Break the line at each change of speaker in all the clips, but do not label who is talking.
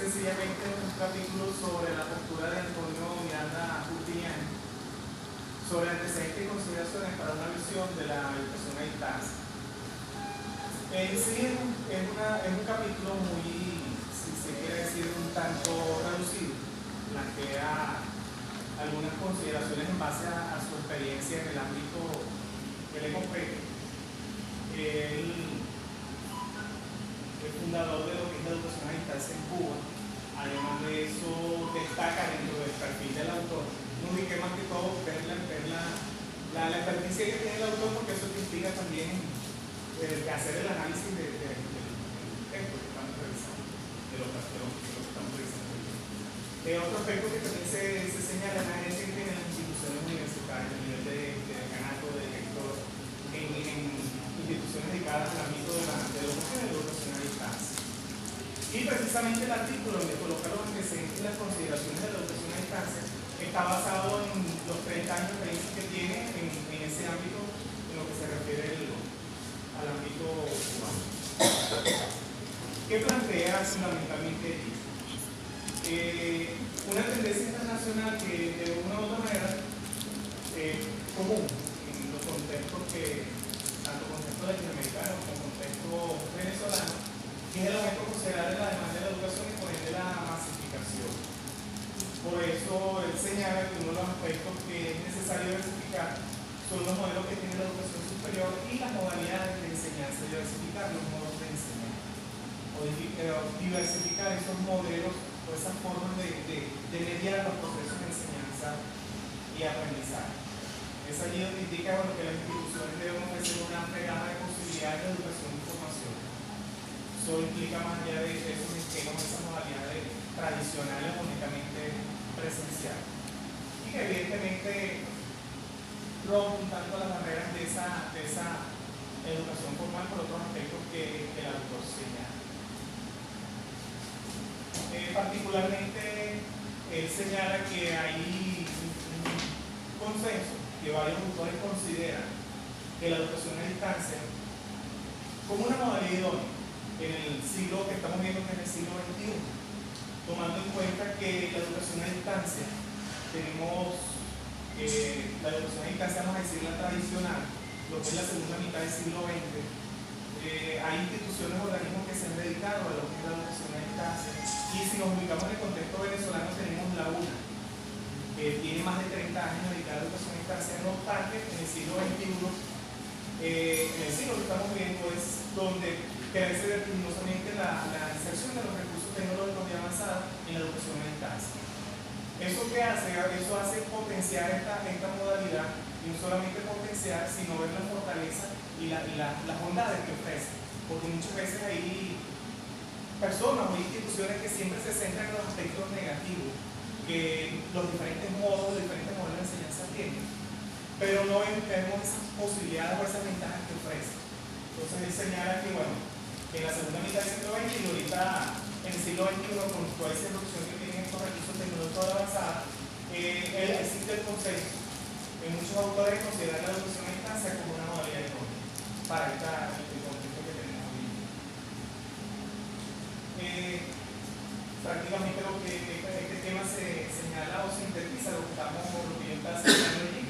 sencillamente un capítulo sobre la postura de Antonio Miranda Justiniani sobre antecedentes y consideraciones para una visión de la educación a distancia. En sí es un capítulo muy, si se quiere decir, un tanto reducido, plantea algunas consideraciones en base a su experiencia en el ámbito que le compete. Él es fundador de lo que es la educación a distancia en Cuba. Además de eso, destaca dentro del perfil del autor. No ubiqué más que todo ver la experiencia que tiene el autor, porque eso te implica también hacer el análisis del texto que estamos revisando, de lo que estamos revisando. Otro aspecto que también se señala es que en las instituciones universitarias, a nivel de decanato, de director, en instituciones dedicadas al ámbito de la educación a distancia. Y precisamente el artículo donde coloca los antecedentes y las consideraciones de la educación a distancia está basado en los 30 años de experiencia que tiene en ese ámbito, en lo que se refiere al ámbito cubano. ¿Qué plantea fundamentalmente? Una tendencia internacional que de una u otra manera común en los contextos tanto contexto latinoamericano como contexto venezolano, que es el aumento considerable de la demanda de la educación y por ende la masificación. Por eso él señala que uno de los aspectos que es necesario diversificar son los modelos que tiene la educación superior y las modalidades de enseñanza, diversificar los modos de enseñanza, o diversificar esos modelos o esas formas de mediar los procesos de enseñanza y aprendizaje. Es allí donde indica que las instituciones deben ofrecer una amplia gama de posibilidades de educación y formación. Eso implica más allá de esos esquemas, esas modalidades tradicionales únicamente presenciales. Y que evidentemente rompen un tanto las barreras de esa educación formal por otros aspectos que el autor señala. Particularmente, él señala que hay un consenso que varios autores consideran que la educación a distancia como una modalidad idónea en el siglo que estamos viendo, que es el siglo XXI, tomando en cuenta que la educación a distancia tenemos la educación a distancia, vamos a decir la tradicional, lo que es la segunda mitad del siglo XX. Hay instituciones, organismos que se han dedicado a lo que es la educación a distancia, y si nos ubicamos en el contexto venezolano tenemos la UNA, que tiene más de 30 años dedicada a la educación a distancia. No obstante, en el siglo XXI, en el siglo que estamos viendo es donde crece vertiginosamente la inserción de los recursos tecnológicos de avanzada en la educación a distancia. ¿Eso qué hace? Eso hace potenciar esta modalidad, y no solamente potenciar, sino ver la fortaleza y las bondades que ofrece, porque muchas veces hay personas o instituciones que siempre se centran en los aspectos negativos que los diferentes modos de enseñanza tienen, pero no vemos esas posibilidades o esas ventajas que ofrece. Entonces él señala que, bueno, en la segunda mitad del siglo XX y ahorita en el siglo XXI, con toda esa erupción que tienen estos recursos tecnológicos de avanzada, existe el consenso en muchos autores consideran la educación a distancia como una modalidad idónea para el contexto que tenemos hoy. Prácticamente lo que este tema se señala o sintetiza lo que yo estaba señalando allí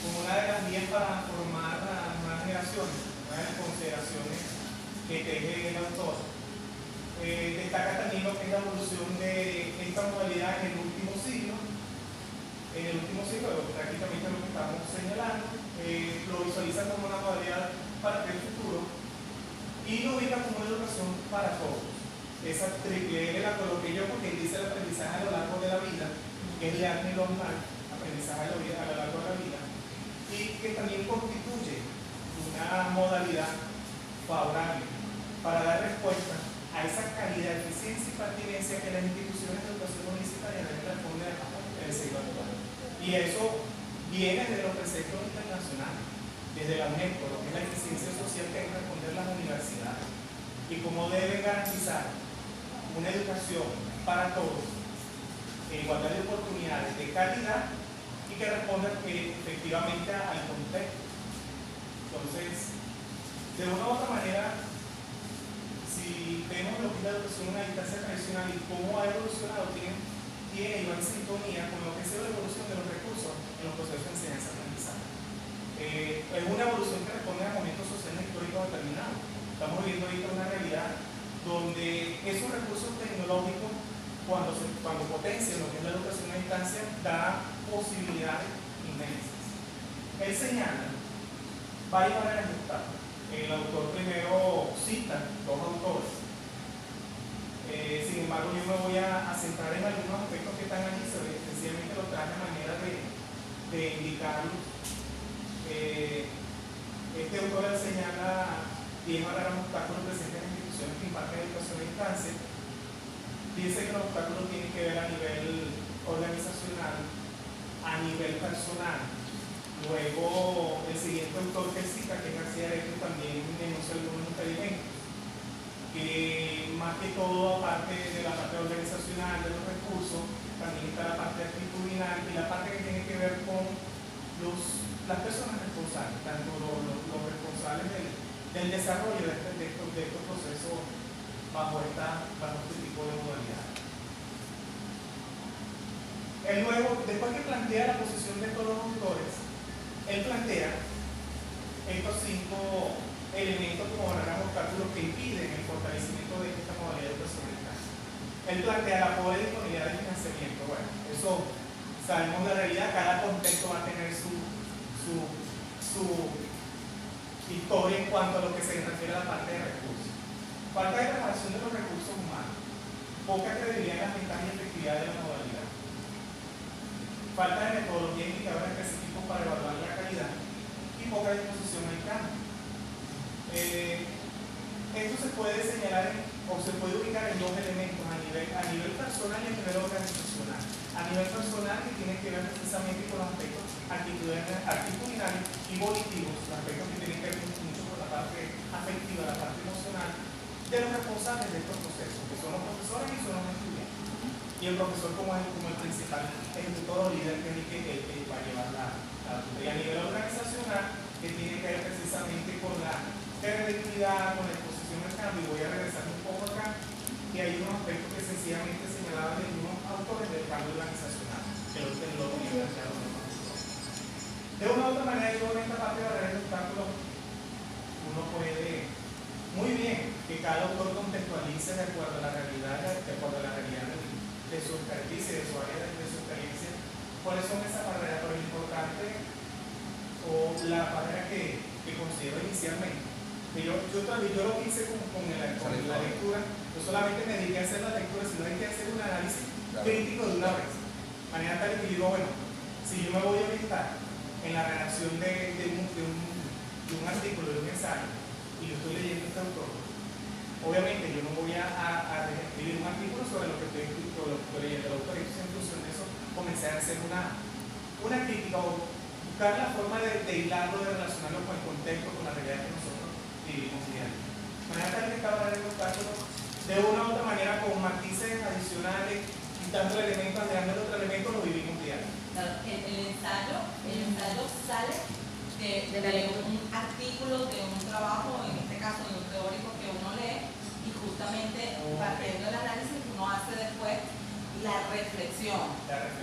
como una de las vías para formar a nuevas generaciones, una de las consideraciones que teje el autor. Destaca también lo que es la evolución de esta modalidad en el último siglo, prácticamente lo que estamos señalando, lo visualiza como una modalidad para el futuro y lo ubica como una educación para todos. Esa triple L la coloqué yo porque dice el aprendizaje a lo largo de la vida, que es Learning y Learning, aprendizaje a lo largo de la vida, y que también constituye una modalidad favorable para dar respuesta a esa calidad, eficiencia y pertinencia que las instituciones de educación universitaria deben responder en el siglo actual. Y eso viene de los preceptos internacionales, desde la UNESCO, lo que es la eficiencia social que deben responder las universidades, y cómo deben garantizar una educación para todos, en igualdad de oportunidades, de calidad, y que respondan efectivamente al contexto. Entonces, de una u otra manera, si vemos lo que es la educación a distancia tradicional y cómo ha evolucionado tiene y va en sintonía con lo que ha sido la evolución de los recursos en los procesos de enseñanza-aprendizaje. Es una evolución que responde a momentos sociales históricos determinados. Estamos viviendo ahorita una realidad donde esos recursos tecnológicos, cuando potencian lo que es la educación a distancia, da posibilidades inmensas. Él señala varias maneras de optar. El autor primero cita dos autores. Sin embargo, yo me voy a centrar en algunos aspectos que están allí, sencillamente lo traje a manera de indicarlos. Este autor señala 10 obstáculos presentes en instituciones que imparten educación a distancia. Dice que los obstáculos tienen que ver a nivel organizacional, a nivel personal. Luego, el siguiente autor que cita, que es García Areto, también denuncia algunos impedimentos, que más que todo, aparte de la parte organizacional de los recursos, también está la parte actitudinal y la parte que tiene que ver con las personas responsables, tanto los responsables del desarrollo de estos procesos bajo este tipo de modalidad. Él luego, después que plantea la posición de todos los autores, él plantea estos 5 elementos como barreras obstáculos que impiden el fortalecimiento de esta modalidad de educación en casa. Él plantea la pobre disponibilidad de financiamiento. Bueno, eso sabemos la realidad, cada contexto va a tener su historia en cuanto a lo que se refiere a la parte de recursos. Falta de preparación de los recursos humanos, poca credibilidad en las ventajas y efectividad de la modalidad, falta de metodología e indicadores específicos para evaluar la calidad y poca disposición al cambio. Esto se puede señalar o se puede ubicar en dos elementos, a nivel personal y a nivel organizacional. A nivel personal, que tiene que ver precisamente con los aspectos actitudinales y volitivos, los aspectos que tienen que ver mucho con la parte afectiva, la parte emocional de los responsables de estos procesos, que son los profesores y son los estudiantes. Y el profesor como el principal ejecutor o líder que va a llevar la tutoría. Y a nivel organizacional, que tiene que ver precisamente con la credibilidad, con la exposición al cambio. Y voy a regresar un poco acá, que hay unos aspectos que sencillamente señalaban en unos autores del cambio organizacional, que lo diferenciaron de profesores. De una u otra manera, yo en esta parte de barreras de obstáculos, uno puede muy bien que cada autor contextualice de acuerdo a la realidad, de su expertise, de su área de su experiencia, cuáles son esas barreras. Pero lo importante, o la barrera que considero inicialmente, que yo lo que hice con la lectura, yo solamente me dediqué a hacer la lectura, sino hay que hacer un análisis crítico de una vez. De manera tal que digo, bueno, si yo me voy a orientar en la redacción de un artículo, de un ensayo, y yo estoy leyendo este autor, obviamente yo no voy a escribir un artículo sobre lo que estoy leyendo el autor, y en función de eso comencé a hacer una crítica o buscar la forma de hilarlo, de relacionarlo con el contexto, con la realidad que nosotros vivimos diario. De manera tal que cada vez de una u otra manera con matices adicionales y tanto elementos agregando el otro elemento lo vivimos diario.
Claro, el ensayo sale de un artículo, de un trabajo, en este caso de un teórico que uno lee, y justamente partiendo del análisis uno hace después la reflexión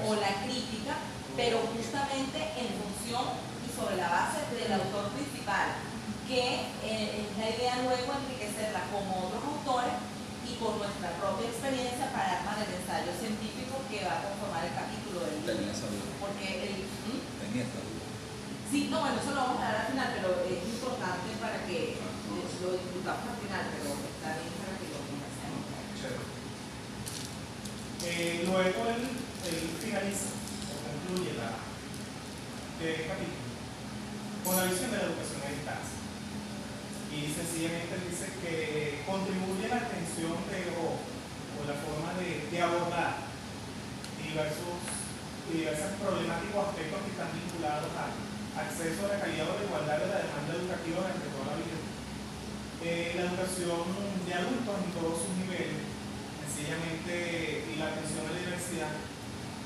o la crítica, pero justamente en función y sobre la base del autor principal, que es la idea luego enriquecerla con otros autores y con nuestra propia experiencia para armar el ensayo científico que va a conformar el capítulo del libro.
Tenía esa duda. Tenía esa duda.
Sí, no, bueno, eso lo vamos a dar al final, pero es importante para que lo discutamos al final, pero está bien para que lo conversemos.
Luego él finaliza o concluye el capítulo con la visión de la educación a distancia. Y sencillamente dice que contribuye a la atención o la forma de abordar diversas problemáticos aspectos que están vinculados al acceso a la calidad o la igualdad de la demanda educativa entre toda la vida. La educación de adultos en todos sus niveles, sencillamente, y la atención a la diversidad.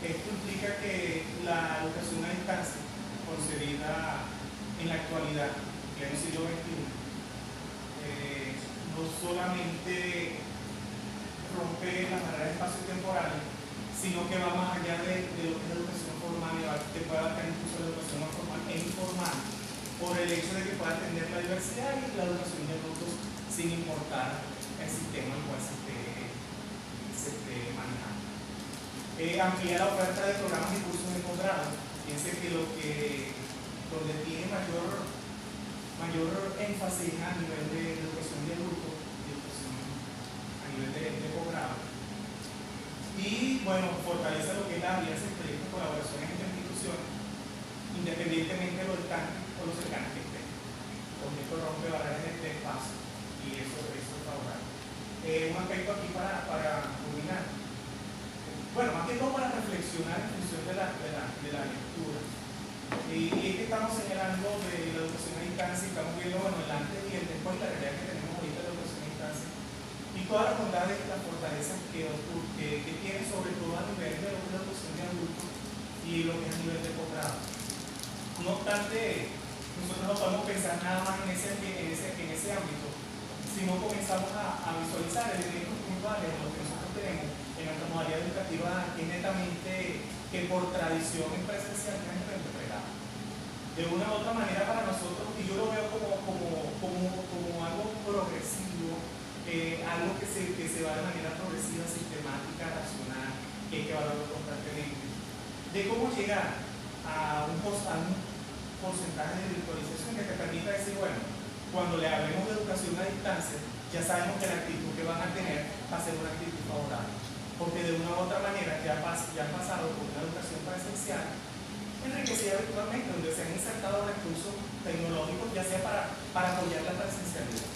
Esto implica que la educación a distancia, concebida en la actualidad, en el siglo XXI, no solamente sino que va más allá de lo que es la educación formal y que pueda abarcar incluso la educación no formal e informal, por el hecho de que pueda atender la diversidad y la educación de adultos sin importar el sistema en el cual se esté manejando. Ampliar la oferta de programas y cursos de posgrado. Piense que donde tiene mayor énfasis a nivel de educación de adultos, educación a nivel de posgrado. Y bueno, fortalece lo que es la alianza, proyectos, colaboraciones entre instituciones, independientemente de lo distantes o lo cercanas que estén. Porque esto rompe barreras de espacio y eso es favorable. Un aspecto aquí para culminar. Bueno, más que todo para reflexionar en función de la lectura. Y es que estamos señalando de la educación a distancia y estamos viendo bueno, el antes y el después, la realidad que tenemos ahorita de la educación a distancia y todas las bondades y las fortalezas que tiene, sobre todo a nivel de lo que es la educación de adultos y lo que es a nivel de posgrado. No obstante, nosotros no podemos pensar nada más en ese ámbito, sino comenzamos a visualizar elementos puntuales de lo que nosotros tenemos en nuestra modalidad educativa, que es netamente que por tradición es presencial, de una u otra manera para nosotros, y yo lo veo como algo progresivo, algo que se va de manera progresiva, sistemática, racional, que hay que evaluarlo constantemente, de cómo llegar a un porcentaje de virtualización que te permita decir, bueno, cuando le hablemos de educación a distancia, ya sabemos que la actitud que van a tener va a ser una actitud favorable, porque de una u otra manera ya han pasado por una educación presencial enriquecida virtualmente, donde se han insertado recursos tecnológicos, ya sea para apoyar la presencialidad.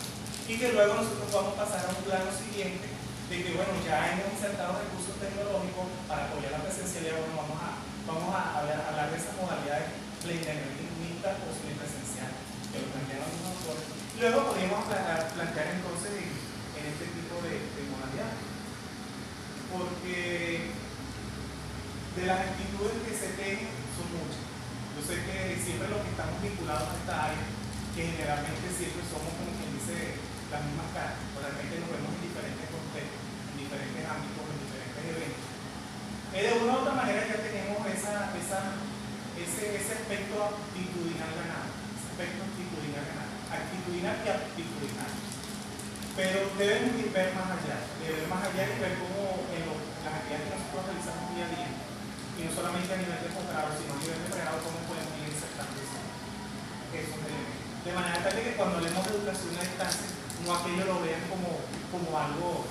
Y que luego nosotros vamos a pasar a un plano siguiente de que, bueno, ya hemos insertado recursos tecnológicos para apoyar la presencialidad. Bueno, vamos a hablar de esas modalidades mixtas o semipresenciales, que lo plantean algunos autores. Luego podríamos plantear entonces en este tipo de modalidades. Porque de las actitudes que se tienen son muchas. Yo sé que siempre los que estamos vinculados a esta área, que generalmente siempre somos, como quien dice, las mismas caras, realmente nos vemos en diferentes contextos, en diferentes ámbitos, en diferentes eventos. De una u otra manera ya tenemos ese aspecto actitudinal ganado, actitudinal y aptitudinal. Pero debemos ver más allá y ver cómo en las actividades que nosotros realizamos día a día, y no solamente a nivel de posgrado, sino a nivel de pregrado, cómo podemos ir insertando esos elementos. De manera tal de que cuando hablemos de educación a distancia, no aquello lo vean como algo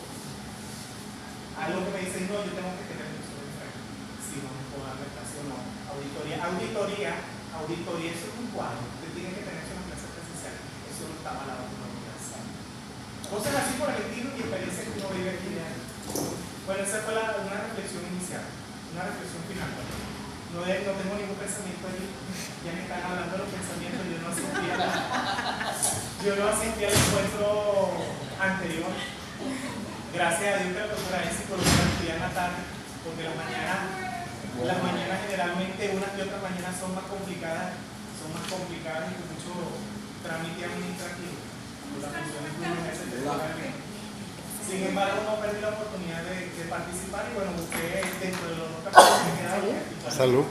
que me dicen, no, yo tengo que tener un profesor diferente, sino por adaptación, no. Auditoría, eso es un cuadro, usted tiene que tener una clase presencial, eso no está avalado por la universidad. Cosas así por el estilo y experiencias que uno vive aquí. Bueno, esa fue una reflexión inicial, una reflexión final. No tengo ningún pensamiento allí, ya me están hablando de los pensamientos, yo no asistí al encuentro anterior. Gracias a Dios que la doctora es psicología estudia en la tarde, porque las mañanas generalmente, unas y otras mañanas son más complicadas y con mucho trámite administrativo. Sin embargo, no perdí la oportunidad de participar y bueno, busqué dentro de los dos capítulos que quedaron.
Salud.